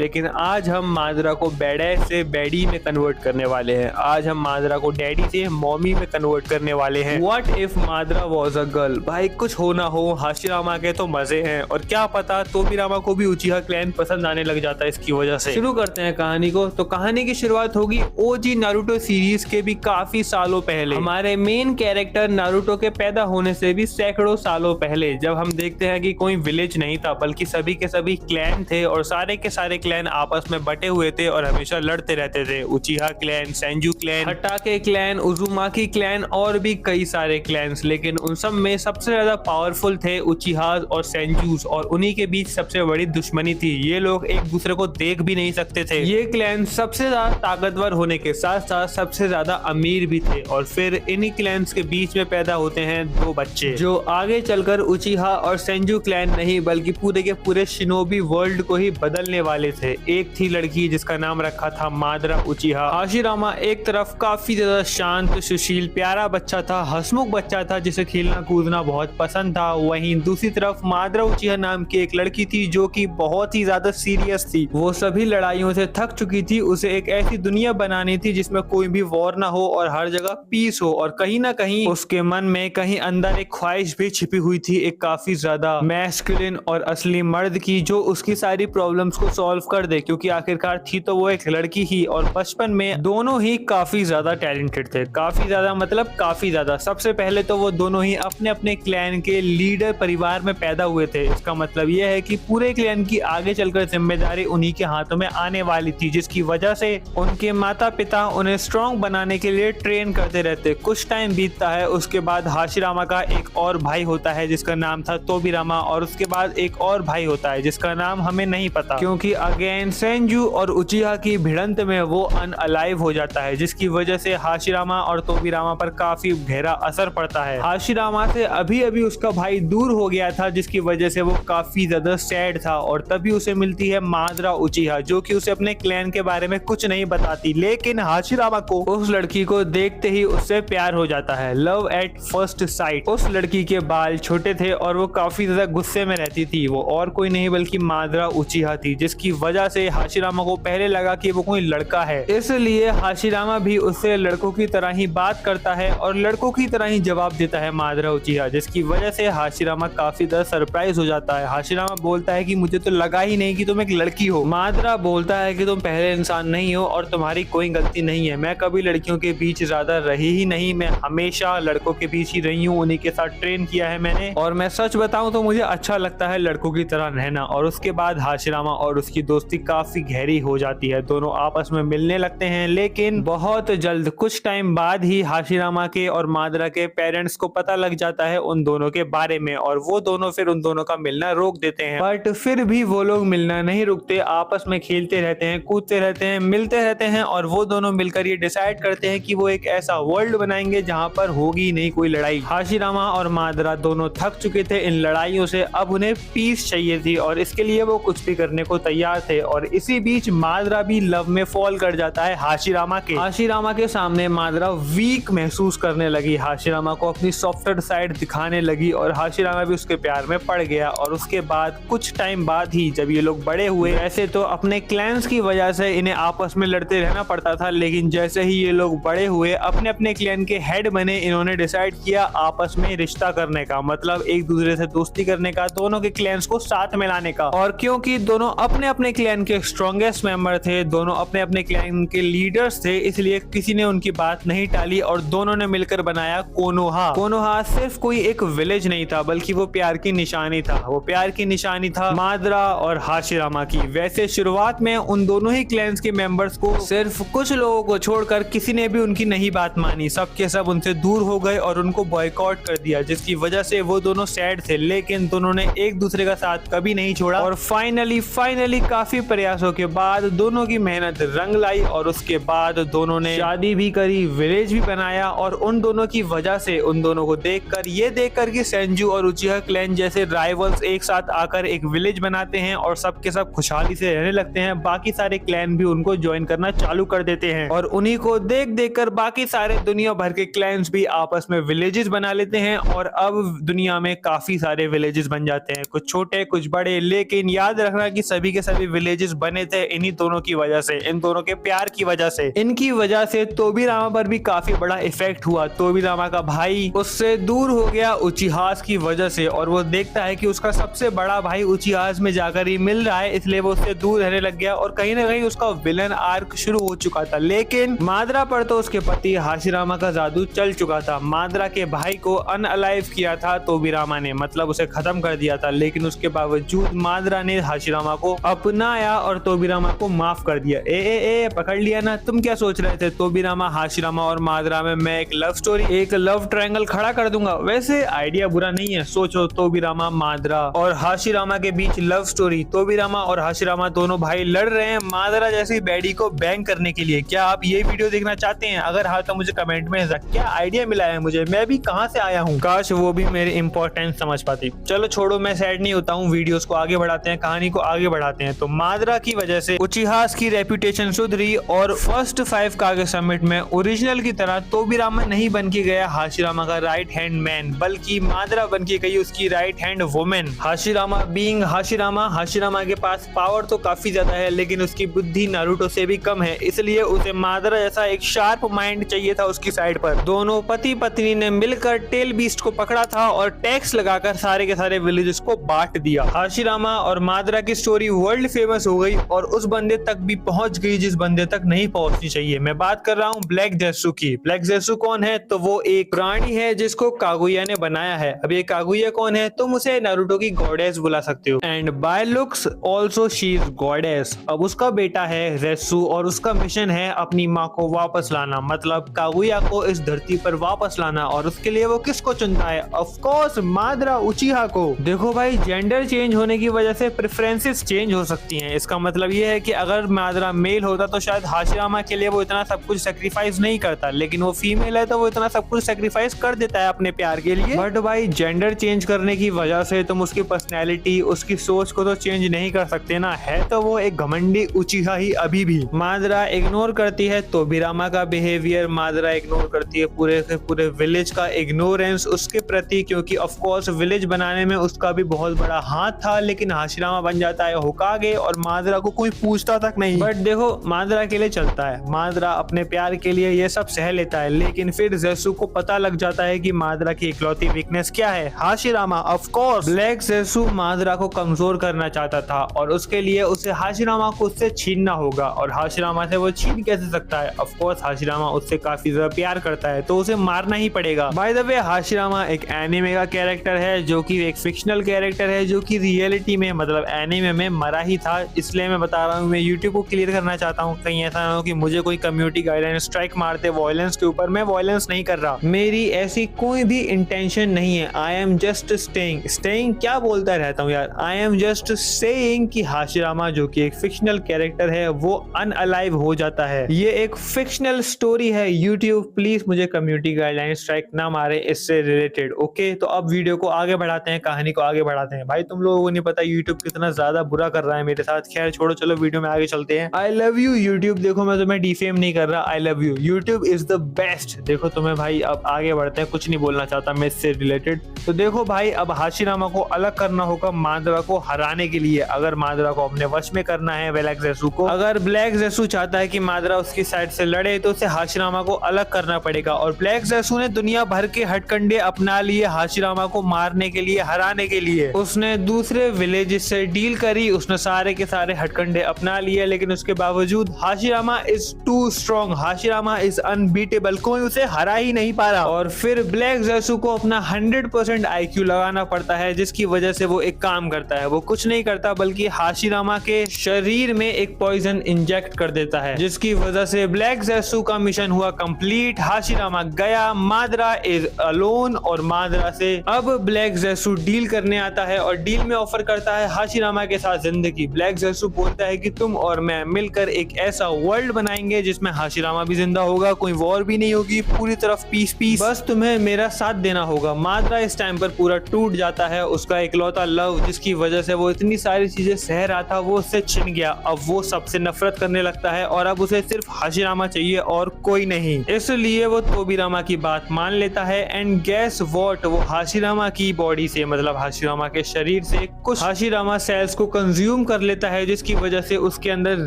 लेकिन आज हम मादरा को बैडै से बैडी में कन्वर्ट करने वाले हैं। आज हम मादरा को डैडी से मॉमी में कन्वर्ट करने वाले हैं। What if Madara was a girl? भाई कुछ हो ना हो, हाशिरामा के तो मजे हैं, और क्या पता तोबिरामा को भी उचिहा क्लैन पसंद आने लग जाता है इसकी वजह से। शुरू करते हैं कहानी को। तो कहानी की शुरुआत होगी ओजी नारुतो सीरीज के भी काफी सालों पहले, हमारे मेन कैरेक्टर नारुतो के पैदा होने से भी सैकड़ों सालों पहले, जब हम देखते हैं कि कोई विलेज नहीं था बल्कि सभी के सभी क्लैन थे और सारे के सारे क्लैन आपस में बटे हुए थे और हमेशा लड़ते रहते थे। Uchiha clan, Senju clan, Hatake clan, Uzumaki clan और भी कई सारे क्लैन्स, लेकिन उन सब में सबसे ज्यादा पावरफुल थे उचिहास और सेंजूस, और उन्हीं के बीच सबसे बड़ी दुश्मनी थी। ये लोग एक दूसरे को देख भी नहीं सकते थे। ये क्लैन सबसे ज्यादा ताकतवर होने के साथ साथ सबसे ज्यादा अमीर भी थे। और फिर इन्हीं क्लैन्स के बीच में पैदा होते हैं दो बच्चे जो आगे चलकर उचिहा और सेंजू क्लैन नहीं बल्कि पूरे के पूरे शिनोबी वर्ल्ड को ही बदलने वाले थे। एक थी लड़की जिसका नाम रखा था मादरा उचिहा। हाशिरामा एक तरफ काफी ज्यादा शांत, सुशील, प्यारा बच्चा था, हंसमुख बच्चा था जिसे खेलना कूदना बहुत पसंद था। वहीं दूसरी तरफ मादरा उचिहा नाम की एक लड़की थी जो कि बहुत ही ज्यादा सीरियस थी। वो सभी लड़ाइयों से थक चुकी थी। उसे एक ऐसी दुनिया बनानी थी जिसमें कोई भी वॉर ना हो और हर जगह पीस हो, और कहीं ना कहीं उसके मन में कहीं अंदर एक ख्वाहिश भी छिपी हुई थी, एक काफी ज्यादा मैस्कुलिन और असली मर्द की, जो उसकी सारी प्रॉब्लम्स को सॉल्व कर दे, क्योंकि आखिरकार थी तो वो एक लड़की ही। और बचपन में दोनों ही काफी ज्यादा टैलेंटेड थे, काफी ज्यादा मतलब काफी ज्यादा। सबसे पहले तो वो दोनों ही अपने अपने क्लैन के लीडर परिवार में पैदा हुए थे। इसका मतलब यह है कि पूरे क्लैन की आगे चलकर जिम्मेदारी उन्हीं के हाथों में आने वाली थी, जिसकी वजह से उनके माता पिता उन्हें स्ट्रॉन्ग बनाने के लिए ट्रेन करते रहते। कुछ टाइम बीतता है, उसके बाद हाशिरामा का एक और भाई होता है जिसका नाम था तोबिरामा, और उसके बाद एक और भाई होता है जिसका नाम हमें नहीं पता, क्योंकि अगेन सेंजू और उचिहा की भिड़ंत में वो अनअलाइव हो जाता है, जिसकी वजह से हाशिरामा और तोबिरामा पर काफी गहरा असर पड़ता है। हाशिरामा से अभी अभी उसका भाई दूर हो गया था, जिसकी वजह से वो काफी ज्यादा सैड था। और तभी उसे मिलती है मादरा उचिहा, जो कि उसे अपने क्लैन के बारे में कुछ नहीं बताती, लेकिन हाशिरामा को उस लड़की को देखते ही उससे प्यार हो जाता है। Love at first sight. उस लड़की के बाल छोटे थे और वो काफी ज्यादा गुस्से में रहती थी। वो और कोई नहीं बल्कि मादरा उचिहा थी, जिसकी वजह से हाशिरामा को पहले लगा कि वो कोई लड़का है। इसलिए हाशिरामा भी उससे लड़कों की तरह ही बात करता है और लड़कों की तरह ही जवाब देता है मादरा उचिहा, जिसकी वजह से हाशिरामा काफी ज्यादा सरप्राइज हो जाता है। हाशिरामा बोलता है कि मुझे तो लगा ही नहीं कि तुम एक लड़की हो। मादरा बोलता है कि तुम पहले इंसान नहीं हो और तुम्हारी कोई गलती नहीं है। मैं कभी लड़कियों के बीच ज्यादा रही ही नहीं, मैं हमेशा लड़कों के बीच ही रही हूँ, उन्हीं के साथ ट्रेन किया है मैंने, और मैं सच बताऊं तो मुझे अच्छा लगता है लड़कों की तरह रहना। और उसके बाद हाशिरामा और उसकी दोस्ती काफी गहरी हो जाती है। दोनों आपस में मिलने लगते हैं, लेकिन बहुत जल्द कुछ टाइम बाद ही हाशिरामा के और मादरा के पेरेंट्स को पता लग जाता है उन दोनों के बारे में, और वो दोनों फिर उन दोनों का मिलना रोक देते हैं। बट फिर भी वो लोग मिलना नहीं रुकते, आपस में खेलते रहते हैं, कूदते रहते हैं, मिलते रहते हैं, और वो दोनों मिलकर ये डिसाइड करते हैं कि वो एक ऐसा वर्ल्ड बनाएंगे जहां पर होगी नहीं कोई लड़ाई। हाशिरामा और मादरा दोनों थक चुके थे इन लड़ाइयों से, अब उन्हें पीस चाहिए थी और इसके लिए वो कुछ भी करने को तैयार थे। और इसी बीच मादरा भी लव में फॉल कर जाता है हाशिरामा के सामने मादरा वीक महसूस करने लगी, हाशिरामा को अपनी सॉफ्टर साइड दिखाने लगी, और हाशिरामा भी उसके प्यार में पड़ गया। और उसके बाद कुछ टाइम बाद ही जब ये लोग बड़े हुए, ऐसे तो अपने क्लैन्स की वजह से इन्हें आपस में लड़ते रहना पड़ता था, लेकिन जैसे ही ये लोग बड़े हुए, अपने अपने क्लैन के हेड बने, इन्होंने डिसाइड किया आपस में रिश्ता करने का, मतलब एक दूसरे से दोस्ती करने का, दोनों के क्लैन्स को साथ में लाने का। और क्योंकि दोनों अपने अपने क्लैन के स्ट्रॉन्गेस्ट मेंबर थे, दोनों अपने अपने क्लैन के लीडर्स थे, इसलिए किसी ने उनकी बात नहीं टाली और दोनों ने मिलकर बनाया कोनोहा। कोनोहा सिर्फ कोई एक विलेज नहीं था बल्कि वो प्यार की निशानी था। वो प्यार की निशानी था मादरा और हाशिरामा की। वैसे शुरुआत में उन दोनों ही क्लैन्स के मेंबर्स को सिर्फ कुछ लोगों को छोड़कर किसी ने भी उनकी नहीं बात मानी, सब के सब उनसे दूर हो गए और उनको बॉयकॉट कर दिया, जिसकी वजह से वो दोनों सैड थे, लेकिन दोनों ने एक दूसरे का साथ कभी नहीं छोड़ा। और फाइनली काफी प्रयासों के बाद दोनों की मेहनत रंग लाई, और उसके बाद दोनों ने शादी भी करी, विलेज भी बनाया। और उन दोनों की वजह से, उन दोनों को देखकर कि सेंजू और उचिहा क्लैन जैसे राइवल्स एक साथ आकर एक विलेज बनाते हैं और सबके सब खुशहाली से रहने लगते हैं, बाकी सारे क्लैन भी उनको ज्वाइन करना चालू कर देते हैं। और उन्हीं को देख कर बाकी सारे दुनिया भर के क्लैन्स भी आपस में विलेजेस बना लेते हैं, और अब दुनिया में काफी सारे विलेजेस बन जाते हैं, कुछ छोटे कुछ बड़े, लेकिन याद रखना कि सभी के सभी विलेजेस बने थे इन्हीं दोनों की वजह से, इन दोनों के प्यार की वजह से। इनकी वजह से तोबिरामा पर भी काफी बड़ा इफेक्ट हुआ। तोबिरामा का भाई उससे दूर हो गया उचिहास की वजह से, और वो देखता है कि उसका सबसे बड़ा भाई उचिहास में जाकर ही मिल रहा है, इसलिए वो उससे दूर रहने लग गया और कहीं ना कहीं उसका विलन आर्क शुरू हो चुका था। लेकिन माद्रा पर तो उसके पति हाशिरामा का जादू चल चुका था। माद्रा के भाई को अनअलाइव किया था तोबिरामा ने, मतलब उसे खत्म कर दिया था, लेकिन उसके बावजूद माद्रा ने हाशिरामा को अपनाया और तोबिरामा को माफ कर दिया। ए पकड़ लिया ना, तुम क्या सोच रहे थे? तोबिरामा, हाशिरामा और माद्रा में मैं एक लव स्टोरी, एक लव ट्रायंगल खड़ा कर दूंगा। वैसे आइडिया बुरा नहीं है, सोचो तोबिरामा, माद्रा और हाशिरामा के बीच लव स्टोरी। तोबिरामा और हाशिरामा दोनों भाई लड़ रहे हैं माद्रा जैसी बैडी को बैंग करने के लिए। क्या आप ये वीडियो देखना चाहते हैं? अगर हाँ तो मुझे कमेंट में क्या आइडिया मिला है मुझे, मैं भी कहां से आया हूँ। काश वो भी मेरे इंपॉर्टेंस समझ पाती। चलो छोड़ो, मैं सैड नहीं होता हूँ, वीडियोस को आगे बढ़ाते हैं, कहानी को आगे बढ़ाते हैं। तो माद्रा की वजह से उचिहास की रेपुटेशन सुधरी और फर्स्ट 5 कागे समिट में ओरिजिनल की तरह तोबिरामा नहीं बन के गया हाशिरामा का राइट हैंड मैन, बल्कि माद्रा बन के गई उसकी right hand women. Hashirama being Hashirama, Hashirama के पास पावर तो काफी ज्यादा है, लेकिन उसकी बुद्धि नारुतो से भी कम है, इसलिए उसे माद्रा जैसा एक शार्प माइंड चाहिए था उसकी साइड पर। दोनों पति पत्नी ने मिलकर टेल बीस्ट को पकड़ा था और टैक्स लगाकर सारे के सारे विलेजेस को बांट दिया। हाशिरामा और माद्रा की स्टोरी वर्ल्ड फेमस हो गई और उस बंदे तक भी पहुंच गई जिस बंदे तक नहीं पहुंचनी चाहिए। मैं बात कर रहा हूँ ब्लैक जेसु की। ब्लैक जेसु कौन है? तो वो एक प्राणी है जिसको कागुया ने बनाया है। अब ये कागुया कौन है? तुम उसे नारुतो की गॉडेस बुला सकते हो, and by looks also she is goddess. अब उसका बेटा है रेसु और उसका मिशन है अपनी माँ को वापस लाना, मतलब कागुया को इस धरती पर वापस लाना। और उसके लिए वो किसको चुनता है? ऑफ कोर्स माद्रा उचिहा को। देखो भाई, जेंडर चेंज होने की वजह से प्रेफरेंसेस चेंज हो सकती हैं। इसका मतलब ये है कि अगर माद्रा मेल होता तो शायद हाशिरामा के लिए वो इतना सब कुछ सेक्रीफाइस नहीं करता, लेकिन वो फीमेल है तो वो इतना सब कुछ सेक्रीफाइस कर देता है अपने प्यार के लिए। बट भाई, जेंडर चेंज करने की वजह से तुम उसकी पर्सनैलिटी, उसकी सोच को तो चेंज नहीं कर सकते ना। है तो वो एक घमंडी उचिहा ही अभी भी। माद्रा इग्नोर करती है तोबिरामा का बिहेवियर, माद्रा इग्नोर करती है पूरे के पूरे विलेज का इग्नोरेंस उसके प्रति, क्योंकि ऑफ कोर्स विलेज बनाने में उसका भी बहुत बड़ा हाथ था। लेकिन हाशिरामा बन जाता है होकागे और माद्रा को कोई पूछता तक नहीं। बट देखो, माद्रा के लिए चलता है, माद्रा अपने प्यार के लिए ये सब सह लेता है। लेकिन फिर जेसु को पता लग जाता है कि माद्रा की इकलौती वीकनेस क्या है, हाशिरामा। ऑफ कोर्स ब्लैक जेसु माद्रा को कमजोर करना चाहता था और उसके लिए उसे हाशिरामा को उससे छीनना होगा। और हाशिरामा से वो छीन कैसे सकता है? ऑफ कोर्स हाशिरामा उससे काफी ज्यादा प्यार करता है तो उसे मारना ही पड़ेगा। बाय द वे, हाशिरामा एक एनिमे का कैरेक्टर है जो कि एक फिक्शनल कैरेक्टर है, जो कि रियलिटी में मतलब एनिमे में मरा ही था। इसलिए मैं बता रहा हूँ, मैं यूट्यूब को क्लियर करना चाहता हूँ, कहीं ऐसा ना हो कि मुझे कोई कम्युनिटी गाइडलाइन स्ट्राइक मारते वायलेंस के ऊपर। मैं वायलेंस नहीं कर रहा, मेरी ऐसी कोई भी इंटेंशन नहीं है। आई एम जस्ट स्टेइंग क्या बोलता रहता हूँ यार, आई एम जस्ट सेइंग कि हाशिरामा जो कि एक फिक्शनल कैरेक्टर है वो अनअलाइव हो जाता है। ये एक फिक्शनल स्टोरी है। यूट्यूब प्लीज मुझे कम्युनिटी गाइडलाइन स्ट्राइक ना मारे इससे रिलेटेड। ओके, तो अब वीडियो को आगे बढ़ाते हैं, कहानी को आगे बढ़ाते हैं। भाई तुम लोगों को नहीं पता यूट्यूब कितना ज्यादा बुरा कर रहा है मेरे साथ। खैर छोड़ो, चलो वीडियो में आगे चलते हैं। I love you YouTube. देखो, मैं तुम्हें डिफेम नहीं कर रहा, I love you, YouTube is the best. देखो तुम्हें भाई, अब आगे बढ़ते हैं, कुछ नहीं बोलना चाहता मैं इससे रिलेटेड। तो देखो भाई, अब हाशिरामा को अलग करना होगा माद्रा को हराने के लिए। अगर माद्रा को अपने वश में करना है ब्लैक जेसु को, अगर ब्लैक जेसु चाहता है कि माद्रा उसकी साइड से लड़े तो उसे हाशिरामा को अलग करना पड़ेगा। और ब्लैक जेसु ने दुनिया भर के हथकंडे अपना लिए हाशिरामा को मारने के लिए, हराने के लिए। उसने दूसरे विलेजेस से डील करी, उसने सारे के सारे हथकंडे अपना लिए, लेकिन उसके बावजूद Hashirama is too strong, Hashirama is unbeatable, कोई उसे हरा ही नहीं पा रहा। और फिर ब्लैक जेसु को अपना 100% IQ लगाना पड़ता है, जिसकी वजह से वो एक काम करता है। वो कुछ नहीं करता बल्कि हाशिरामा के शरीर में एक पॉइजन इंजेक्ट कर देता है, जिसकी वजह से ब्लैक जेसु का मिशन हुआ कंप्लीट। हाशिरामा गया, माद्रा इज अलोन। और माद्रा से अब ब्लैक जेसु डील करने आता है और डील में ऑफर करता है हाशिरामा के साथ जिंदगी। ब्लैक जेसु बोलता है कि तुम और मैं मिलकर एक ऐसा वर्ल्ड बनाएंगे जिसमें हाशिरामा भी जिंदा होगा, कोई वॉर भी नहीं होगी, पूरी तरफ पीस, बस तुम्हें मेरा साथ देना होगा। माद्रा इस टाइम पर पूरा टूट जाता है, उसका इकलौता लव जिसकी वजह से वो इतनी सारी चीजें सह रहा था वो उससे छिन गया। अब वो सबसे नफरत करने लगता है और अब उसे सिर्फ हाशिरामा चाहिए और कोई नहीं। इसलिए वो तोबिरामा की बात मान लेता है एंड गेस व्हाट, वो हाशिरामा की बॉडी से मतलब हाशिरामा के शरीर से कुछ हाशिरामा सेल्स को कंज्यूम कर लेता है जिसकी वजह से उसके अंदर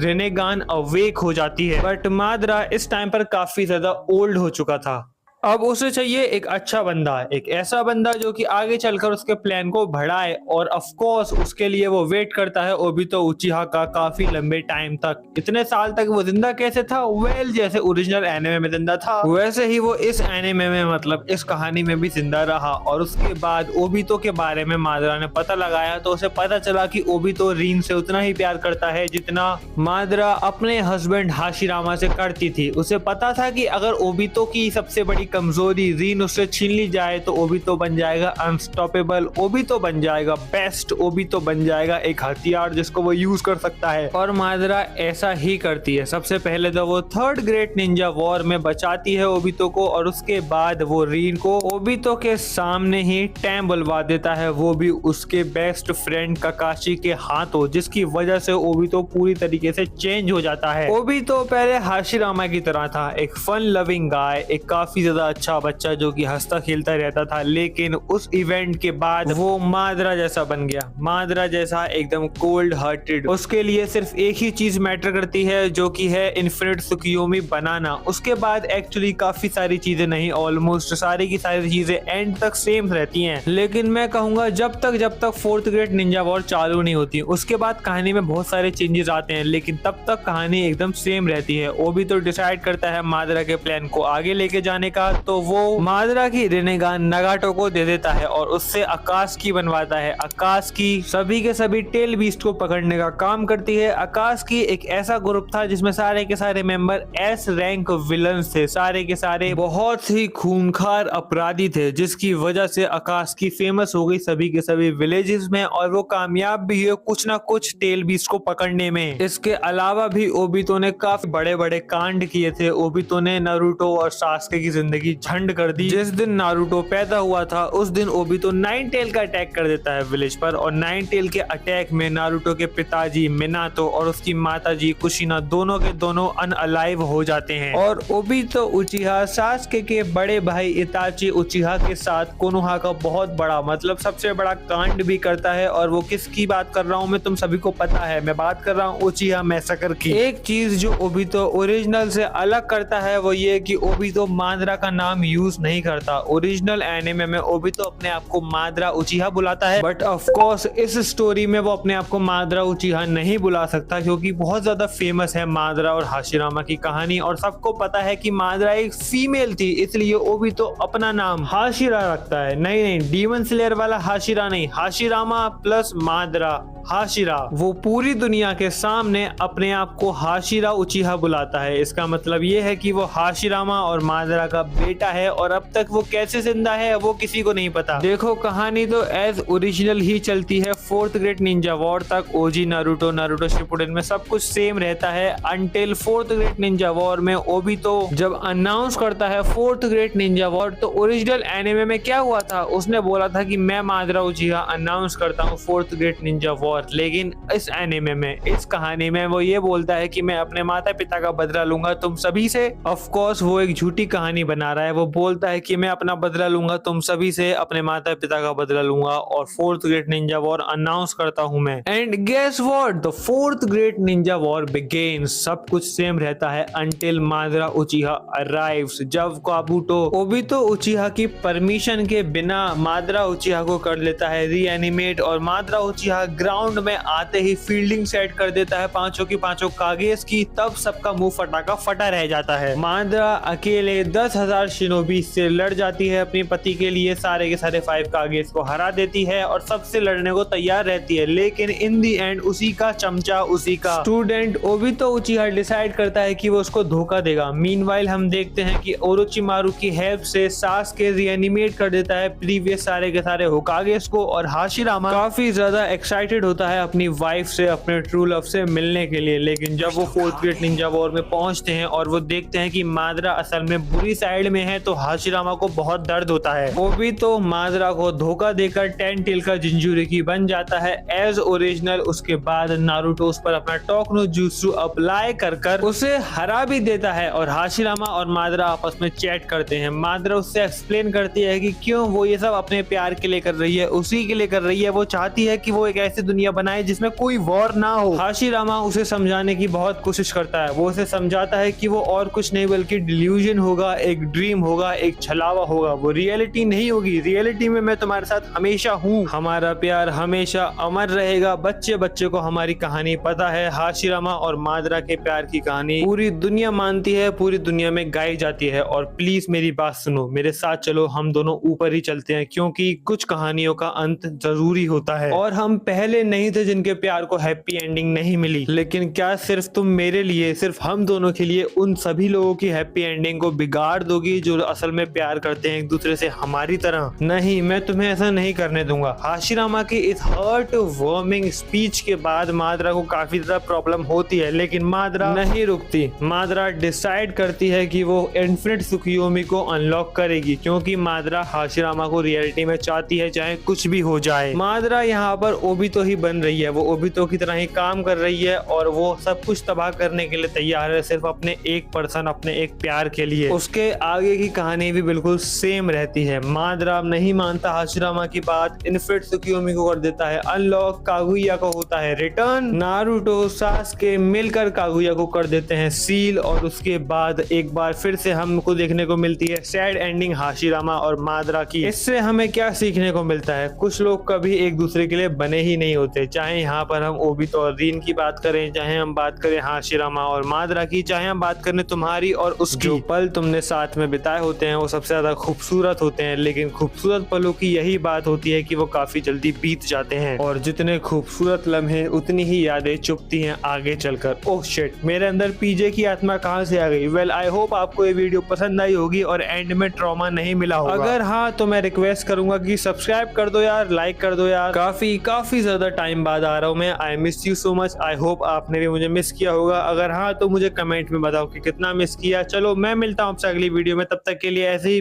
रेनेगान अवेक हो जाती है। बट माद्रा इस टाइम पर काफी ज्यादा ओल्ड हो चुका था। अब उसे चाहिए एक अच्छा बंदा, एक ऐसा बंदा जो कि आगे चलकर उसके प्लान को बढ़ाए, और ऑफ कोर्स उसके लिए वो वेट करता है ओबितो उचिहा का काफी लंबे टाइम तक। इतने साल तक वो जिंदा कैसे था? वेल, जैसे ओरिजिनल एनिमे में जिंदा था वैसे ही वो इस एनिमे में, मतलब इस कहानी में भी जिंदा रहा। और उसके बाद ओबितो के बारे में माद्रा ने पता लगाया तो उसे पता चला कि ओबितो रीन से उतना ही प्यार करता है जितना माद्रा अपने हस्बैंड हाशिरामा से करती थी। उसे पता था कि अगर ओबितो की सबसे बड़ी कमजोरी रीन उससे छीन ली जाए तो ओबितो बन जाएगा अनस्टॉपेबल, ओबितो बन जाएगा बेस्ट, ओबितो बन जाएगा एक हथियार जिसको वो यूज कर सकता है। और माद्रा ऐसा ही करती है। सबसे पहले तो वो थर्ड ग्रेट निंजा वॉर में बचाती है ओबितो को, और उसके बाद वो रीन को ओबितो के सामने ही टैम बुलवा देता है, वो भी उसके बेस्ट फ्रेंड काकाशी के हाथों, जिसकी वजह से ओबितो पूरी तरीके से चेंज हो जाता है। ओबितो पहले हाशिरामा की तरह था, एक फन लविंग गाय, एक काफी ज्यादा अच्छा बच्चा जो कि हंसता खेलता रहता था, लेकिन उस इवेंट के बाद वो माद्रा जैसा बन गया, माद्रा जैसा एकदम कोल्ड हार्टेड। उसके लिए सिर्फ एक ही चीज मैटर करती है जो कि है इन्फिनिट सुकियोमी बनाना। उसके बाद एक्चुअली काफी सारी चीजें नहीं, ऑलमोस्ट सारी की सारी चीजें एंड तक सेम रहती हैं। लेकिन मैं कहूंगा जब तक फोर्थ ग्रेट निंजा वॉर चालू नहीं होती उसके बाद कहानी में बहुत सारे चेंजेस आते हैं, लेकिन तब तक कहानी एकदम सेम रहती है। वो भी तो डिसाइड करता है माद्रा के प्लान को आगे लेके जाने का, तो वो माद्रा की रेनेगान नगाटो को दे देता है और उससे आकाश की बनवाता है। आकाश की सभी के सभी टेल बीस्ट को पकड़ने का काम करती है। आकाश की एक ऐसा ग्रुप था जिसमें सारे के सारे मेंबर एस रैंक विलन्स थे, सारे के सारे बहुत ही खूंखार अपराधी थे, जिसकी वजह से आकाश की फेमस हो गई सभी के सभी विलेजेस में, और वो कामयाब भी हुए कुछ ना कुछ टेल बीस्ट को पकड़ने में। इसके अलावा भी ओबितो ने काफी बड़े बड़े कांड किए थे। ओबितो ने नारुतो और सास्के की जिंदगी झंड कर दी। जिस दिन नारुतो पैदा हुआ था उस दिन ओबितो नाइन टेल का अटैक कर देता है विलेज पर, और नाइन टेल के अटैक में नारुतो के पिताजी मिनातो और उसकी माताजी कुशिना दोनों के दोनों अनअलाइव हो जाते हैं। और ओबितो उचिहा सास्के के बड़े भाई इताची उचिहा के साथ कोनोहा का बहुत बड़ा, मतलब सबसे बड़ा कांड भी करता है। और वो किसकी बात कर रहा हूँ मैं, तुम सभी को पता है, मैं बात कर रहा हूँ उचिहा मैसेकर की। एक चीज जो ओबितो ओरिजिनल से अलग करता है वो ये कि ओबितो माद्रा का नाम यूज नहीं करता। ओरिजिनल एनिमे में ओबितो अपने आप को माद्रा उचिहा बुलाता है, बट ऑफ कोर्स इस स्टोरी में वो अपने आप को माद्रा उचिहा नहीं बुला सकता, क्योंकि बहुत ज्यादा फेमस है माद्रा और हाशिरामा की कहानी, और सबको पता है कि माद्रा एक फीमेल थी, इसलिए ओबितो अपना नाम हाशिरा रखता है। नहीं, डीमन स्लेयर वाला हाशिरा नहीं, हाशिरामा प्लस माद्रा हाशिरा। वो पूरी दुनिया के सामने अपने आप को हाशिरा उचिहा बुलाता है। इसका मतलब ये है कि वो हाशिरामा और माद्रा का बेटा है, और अब तक वो कैसे जिंदा है वो किसी को नहीं पता। देखो कहानी तो एज ओरिजिनल ही चलती है फोर्थ ग्रेट निंजा वॉर तक। ओजी नारुतो, नारुतो शिपुडेन में सब कुछ सेम रहता है until fourth great ninja war में ओबितो जब अनाउंस करता है फोर्थ ग्रेट निंजा वॉर। तो ओरिजिनल एनिमे में क्या हुआ था, उसने बोला था कि मैं माद्रा उचिहा अनाउंस करता हूँ फोर्थ ग्रेट निंजा वॉर, लेकिन इस एनिमे में, इस कहानी में वो ये बोलता है कि मैं अपने माता पिता का बदला लूंगा तुम सभी से। ऑफ कोर्स वो एक झूठी कहानी बना रहा है। वो बोलता है कि मैं अपना बदला लूंगा तुम सभी से, अपने माता पिता का बदला लूंगा, और fourth great ninja war announce करता हूं मैं। And guess what, the fourth great ninja war begins. सब कुछ सेम रहता है अंटिल माद्रा उचिहा अराइव्स। जब काबुटो ओबितो उचिहा की परमिशन के बिना माद्रा उचिहा को कर लेता है रीएनिमेट, और माद्रा उचिहा ग्राउंड में आते ही फील्डिंग सेट कर देता है पांचों की पांचों कागेस की, तब सबका मुंह फटाका फटा रह जाता है। माद्रा अकेले 10,000 शिनोबी से लड़ जाती है अपने पति के लिए, सारे के सारे 5 कागेस को हरा देती है और सबसे लड़ने को तैयार रहती है। लेकिन इन दी एंड उसी का चमचा, उसी का स्टूडेंट ओबितो उचिहा डिसाइड करता है कि वो उसको धोखा देगा। मीनवाइल हम देखते हैं कि ओरोचिमारू की हेल्प से सास्के रीएनिमेट कर देता है प्रीवियस सारे के सारे होकागेस को, और हाशिरामा काफी ज्यादा एक्साइटेड होता है अपनी वाइफ से, अपने ट्रू लव से मिलने के लिए। लेकिन जब वो फोर्थ ग्रेट निंजा वॉर में पहुंचते हैं और वो देखते हैं कि माद्रा असल में बुरी साइड में है, तो हाशिरामा को बहुत दर्द होता है। वो भी तो माद्रा को धोखा देकर 10 टेल का जिंजुरिकी बन जाता है एज ओरिजिनल। उसके बाद नारुतो उस पर अपना टोकनो जुत्सु अप्लाई कर उसे हरा भी देता है, और हाशिरामा और माद्रा आपस में चैट करते हैं। माद्रा उससे एक्सप्लेन करती है कि क्यों वो ये सब अपने प्यार के लिए कर रही है, उसी के लिए कर रही है। वो चाहती है कि वो एक ऐसी दुनिया कहानियां बनाए जिसमें कोई वॉर ना हो। हाशिरामा उसे समझाने की बहुत कोशिश करता है, वो उसे समझाता है कि वो और कुछ नहीं बल्कि डिल्यूजन होगा, एक ड्रीम होगा, एक छलावा होगा, वो रियलिटी नहीं होगी। रियलिटी में मैं तुम्हारे साथ हमेशा हूँ, हमारा प्यार हमेशा अमर रहेगा। बच्चे बच्चे को हमारी कहानी पता है, हाशिरामा और माद्रा के प्यार की कहानी पूरी दुनिया मानती है, पूरी दुनिया में गाई जाती है। और प्लीज मेरी बात सुनो, मेरे साथ चलो, हम दोनों ऊपर ही चलते हैं, क्योंकि कुछ कहानियों का अंत जरूरी होता है। और हम पहले नहीं थे जिनके प्यार को हैप्पी एंडिंग नहीं मिली, लेकिन क्या सिर्फ तुम मेरे लिए, सिर्फ हम दोनों के लिए उन सभी लोगों की हैप्पी एंडिंग को बिगाड़ दोगी जो असल में प्यार करते हैं एक दूसरे से हमारी तरह? नहीं, मैं तुम्हें ऐसा नहीं करने दूंगा। हाशिरामा की इस हर्ट वार्मिंग स्पीच के बाद माद्रा को काफी ज्यादा प्रॉब्लम होती है, लेकिन माद्रा नहीं रुकती। माद्रा डिसाइड करती है कि वो इन्फिनिट सुकियोमी को अनलॉक करेगी, क्योंकि माद्रा हाशिरामा को रियलिटी में चाहती है, चाहे कुछ भी हो जाए। माद्रा यहाँ पर ओबितो ही बन रही है, वो ओबितो की तरह ही काम कर रही है और वो सब कुछ तबाह करने के लिए तैयार है, सिर्फ अपने एक पर्सन, अपने एक प्यार के लिए। उसके आगे की कहानी भी बिल्कुल सेम रहती है। माद्रा नहीं मानता हाशिरामा की बात, इन्फिनिट सुकियोमी को कर देता है अनलॉक, कागुया को होता है रिटर्न, नारुतो सासके मिलकर कागुया को कर देते हैं सील, और उसके बाद एक बार फिर से हमको देखने को मिलती है सैड एंडिंग हाशिरामा और माद्रा की। इससे हमें क्या सीखने को मिलता है? कुछ लोग कभी एक दूसरे के लिए बने ही नहीं होते, चाहे यहाँ पर हम ओबितो और रीन की बात करें, चाहे हम बात करें हाशिरामा और माद्रा की, चाहे हम बात करें तुम्हारी और उसकी। जो पल तुमने साथ में बिताए होते हैं वो सबसे ज्यादा खूबसूरत होते हैं, लेकिन खूबसूरत पलों की यही बात होती है कि वो काफी जल्दी बीत जाते हैं, और जितने खूबसूरत लम्हे उतनी ही यादें चुपती हैं आगे चलकर। ओह शिट, मेरे अंदर पीजे की आत्मा कहां से आ गई? वेल, आई होप आपको ये वीडियो पसंद आई होगी और एंड में ट्रॉमा नहीं मिला होगा। अगर हाँ तो मैं रिक्वेस्ट करूंगा कि सब्सक्राइब कर दो यार, लाइक कर दो यार। काफी ज्यादा टाइम बाद आ रहा हूँ मैं। I miss you so much. I hope आपने भी मुझे मिस किया होगा। अगर हाँ तो मुझे कमेंट में बताओ कि कितना मिस किया। चलो मैं मिलता हूँ आपसे अगली वीडियो में, तब तक के लिए ऐसे ही